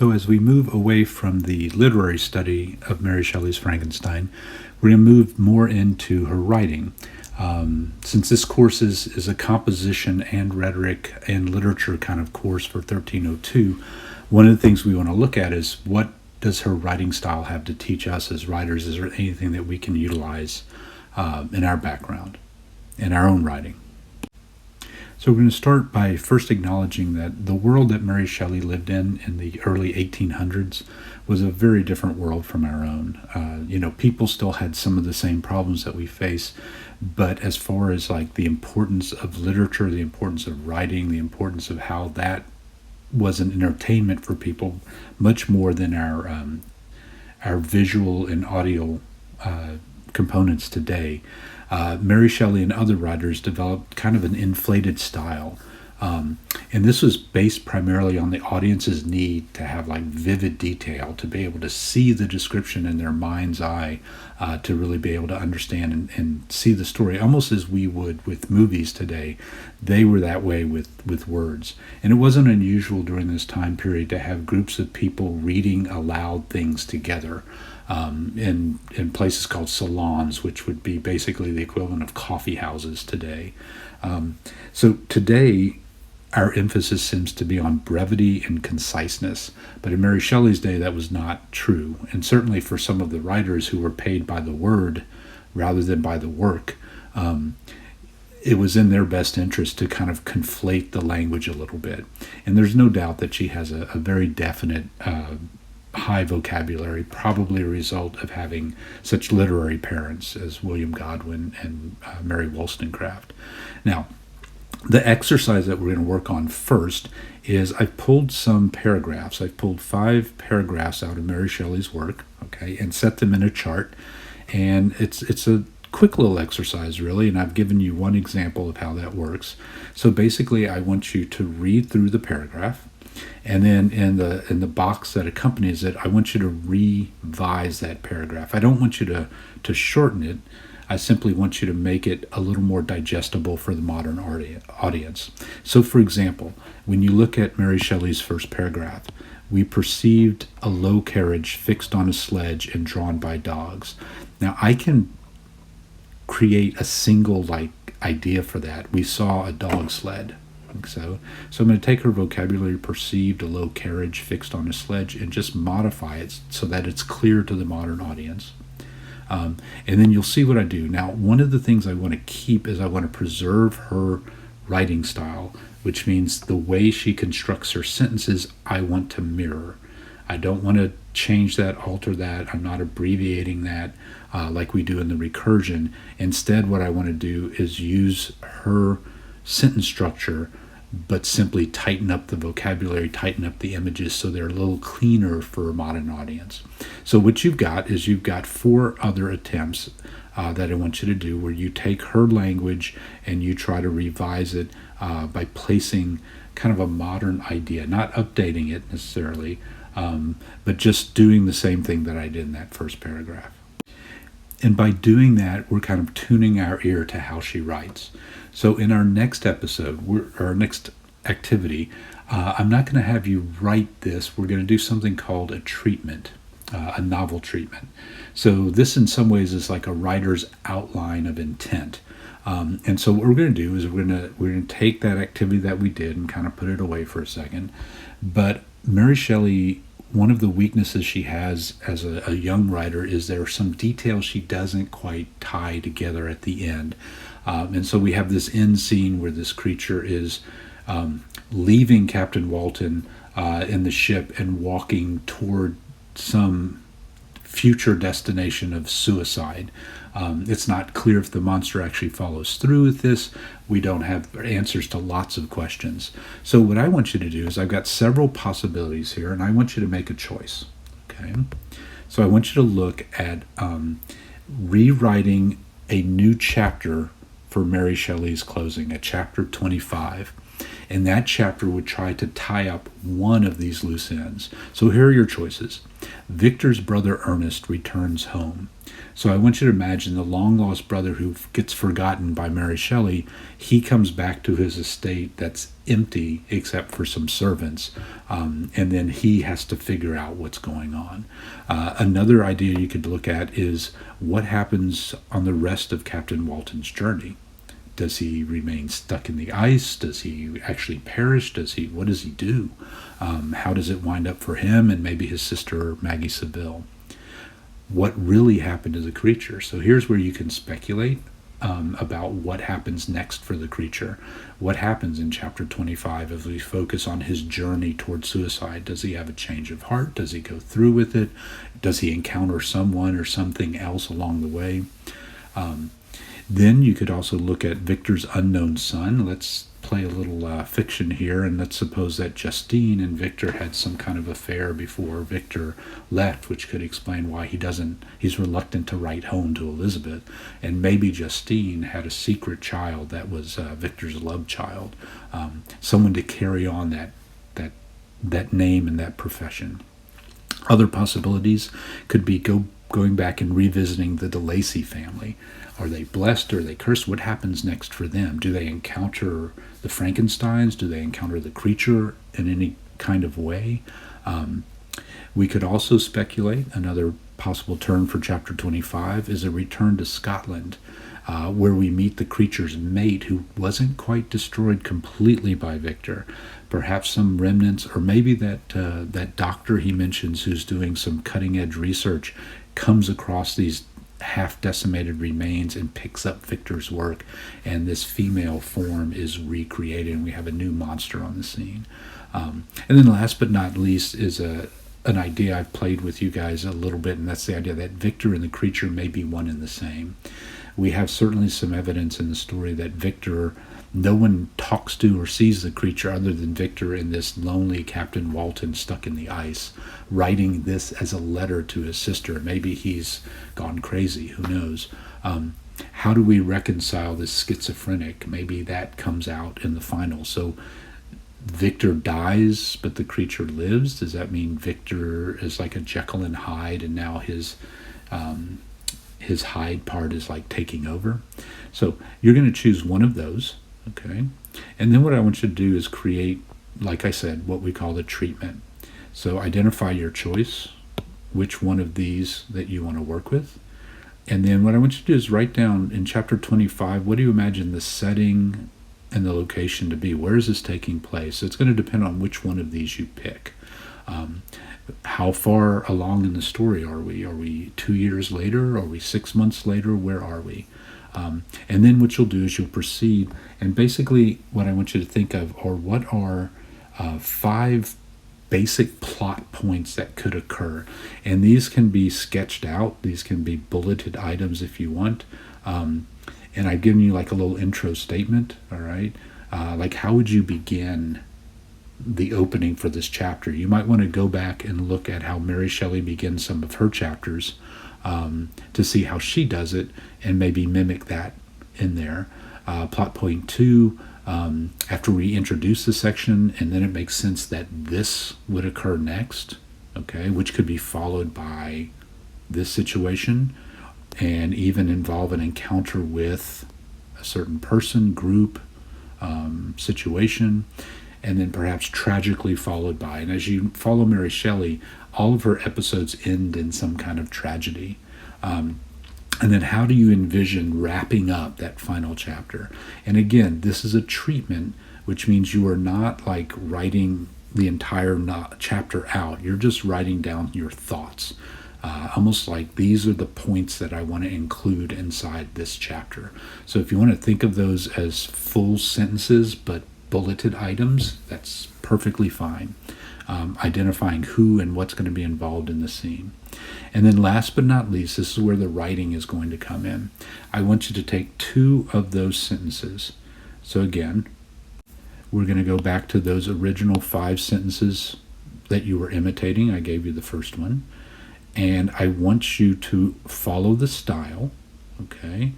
So as we move away from the literary study of Mary Shelley's Frankenstein, we're going to move more into her writing. Since this course is a composition and rhetoric and literature kind of course for 1302, one of the things we want to look at is what does her writing style have to teach us as writers? Is there anything that we can utilize in our background, in our own writing? So we're going to start by first acknowledging that the world that Mary Shelley lived in the early 1800s was a very different world from our own. People still had some of the same problems that we face, but as far as like the importance of literature, the importance of writing, the importance of how that was an entertainment for people, much more than our visual and audio components today. Mary Shelley and other writers developed kind of an inflated style. And this was based primarily on the audience's need to have like vivid detail, to be able to see the description in their mind's eye, to really be able to understand and see the story, almost as we would with movies today. They were that way with words. And it wasn't unusual during this time period to have groups of people reading aloud things together. In places called salons, which would be basically the equivalent of coffee houses today. So today, our emphasis seems to be on brevity and conciseness. But in Mary Shelley's day, that was not true. And certainly for some of the writers who were paid by the word rather than by the work, it was in their best interest to kind of conflate the language a little bit. And there's no doubt that she has a very definite high vocabulary, probably a result of having such literary parents as William Godwin and Mary Wollstonecraft. Now, the exercise that we're going to work on first is I've pulled some paragraphs. I've pulled 5 paragraphs out of Mary Shelley's work, okay, and set them in a chart. And it's a quick little exercise, really, and I've given you one example of how that works. So basically, I want you to read through the paragraph. And then in the box that accompanies it, I want you to revise that paragraph. I don't want you to shorten it. I simply want you to make it a little more digestible for the modern audience. So, for example, when you look at Mary Shelley's first paragraph, we perceived a low carriage fixed on a sledge and drawn by dogs. Now, I can create a single idea for that. We saw a dog sled. So I'm going to take her vocabulary, perceived a low carriage fixed on a sledge, and just modify it so that it's clear to the modern audience. And then you'll see what I do. Now, one of the things I want to keep is I want to preserve her writing style, which means the way she constructs her sentences, I want to mirror. I don't want to change that, alter that. I'm not abbreviating that like we do in the recursion. Instead, what I want to do is use her sentence structure, but simply tighten up the vocabulary, tighten up the images so they're a little cleaner for a modern audience. So what you've got 4 other attempts that I want you to do, where you take her language and you try to revise it by placing kind of a modern idea, not updating it necessarily, but just doing the same thing that I did in that first paragraph. And by doing that, we're kind of tuning our ear to how she writes. So in our next episode, our next activity, I'm not going to have you write this. We're going to do something called a treatment, a novel treatment. So this in some ways is like a writer's outline of intent. And so what we're going to do is we're going to take that activity that we did and kind of put it away for a second. But Mary Shelley, one of the weaknesses she has as a young writer is there are some details she doesn't quite tie together at the end. And so we have this end scene where this creature is leaving Captain Walton in the ship and walking toward some future destination of suicide. It's not clear if the monster actually follows through with this. We don't have answers to lots of questions. So what I want you to do is I've got several possibilities here, and I want you to make a choice. Okay? So I want you to look at rewriting a new chapter for Mary Shelley's closing, at chapter 25. And that chapter would try to tie up one of these loose ends. So here are your choices. Victor's brother Ernest returns home. So I want you to imagine the long-lost brother who gets forgotten by Mary Shelley. He comes back to his estate that's empty except for some servants, and then he has to figure out what's going on. Another idea you could look at is what happens on the rest of Captain Walton's journey. Does he remain stuck in the ice? Does he actually perish? What does he do? How does it wind up for him and maybe his sister Maggie Seville? What really happened to the creature? So here's where you can speculate about what happens next for the creature. What happens in chapter 25 if we focus on his journey toward suicide? Does he have a change of heart? Does he go through with it? Does he encounter someone or something else along the way? Then you could also look at Victor's unknown son. Let's play a little fiction here, and let's suppose that Justine and Victor had some kind of affair before Victor left, which could explain why he's reluctant to write home to Elizabeth. And maybe Justine had a secret child that was Victor's love child, someone to carry on that name and that profession. Other possibilities could be going back and revisiting the De Lacy family. Are they blessed? Are they cursed? What happens next for them? Do they encounter the Frankensteins? Do they encounter the creature in any kind of way? We could also speculate another possible turn for chapter 25 is a return to Scotland, where we meet the creature's mate who wasn't quite destroyed completely by Victor. Perhaps some remnants, or maybe that doctor he mentions who's doing some cutting-edge research comes across these half-decimated remains and picks up Victor's work, and this female form is recreated, and we have a new monster on the scene. And then last but not least is an idea I've played with you guys a little bit, and that's the idea that Victor and the creature may be one and the same. We have certainly some evidence in the story that Victor, no one talks to or sees the creature other than Victor and this lonely Captain Walton stuck in the ice, writing this as a letter to his sister. Maybe he's gone crazy, who knows? How do we reconcile this schizophrenic? Maybe that comes out in the final. So Victor dies, but the creature lives. Does that mean Victor is like a Jekyll and Hyde, and now his Hyde part is like taking over? So you're going to choose one of those, okay? And then what I want you to do is create, like I said, what we call the treatment. So identify your choice, which one of these that you want to work with. And then what I want you to do is write down in chapter 25, what do you imagine the setting and the location to be? Where is this taking place? So it's going to depend on which one of these you pick. How far along in the story are we? Are we 2 years later? Are we 6 months later? Where are we? And then what you'll do is you'll proceed. And basically what I want you to think of are what are 5 basic plot points that could occur. And these can be sketched out. These can be bulleted items if you want. And I've given you like a little intro statement, all right? Like how would you begin the opening for this chapter? You might want to go back and look at how Mary Shelley begins some of her chapters to see how she does it and maybe mimic that in there. Plot point 2, after we introduce the section and then it makes sense that this would occur next, okay, which could be followed by this situation and even involve an encounter with a certain person, group, situation, and then perhaps tragically followed by. And as you follow Mary Shelley, all of her episodes end in some kind of tragedy. And then how do you envision wrapping up that final chapter? And again, this is a treatment, which means you are not like writing the entire chapter out. You're just writing down your thoughts. Almost like these are the points that I want to include inside this chapter. So if you want to think of those as full sentences but bulleted items, that's perfectly fine. Identifying who and what's going to be involved in the scene. And then last but not least, this is where the writing is going to come in. I want you to take 2 of those sentences. So again, we're going to go back to those original 5 sentences that you were imitating. I gave you the first one. And I want you to follow the style, okay?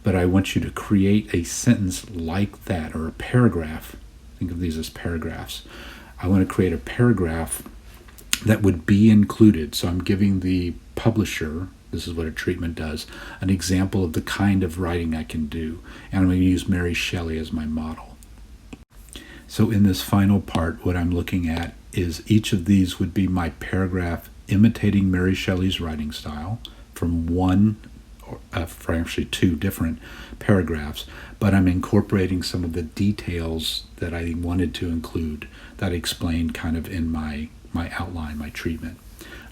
But I want you to create a sentence like that, or a paragraph. Think of these as paragraphs. I want to create a paragraph that would be included. So I'm giving the publisher This is what a treatment does. An example of the kind of writing I can do. And I'm going to use Mary Shelley as my model. So in this final part, what I'm looking at is each of these would be my paragraph imitating Mary Shelley's writing style from one, or for actually two different paragraphs, but I'm incorporating some of the details that I wanted to include that I explained kind of in my outline, my treatment.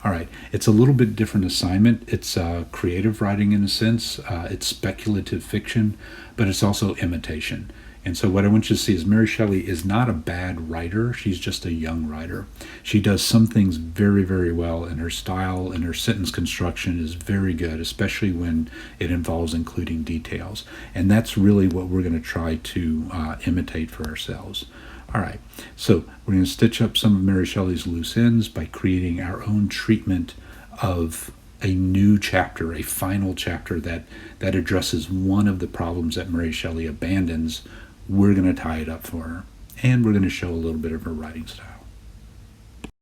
All right, it's a little bit different assignment. It's creative writing in a sense. It's speculative fiction, but it's also imitation. And so what I want you to see is Mary Shelley is not a bad writer. She's just a young writer. She does some things very, very well, and her style and her sentence construction is very good, especially when it involves including details. And that's really what we're going to try to imitate for ourselves. All right, so we're going to stitch up some of Mary Shelley's loose ends by creating our own treatment of a new chapter, a final chapter that addresses one of the problems that Mary Shelley abandons. We're going to tie it up for her, and we're going to show a little bit of her writing style.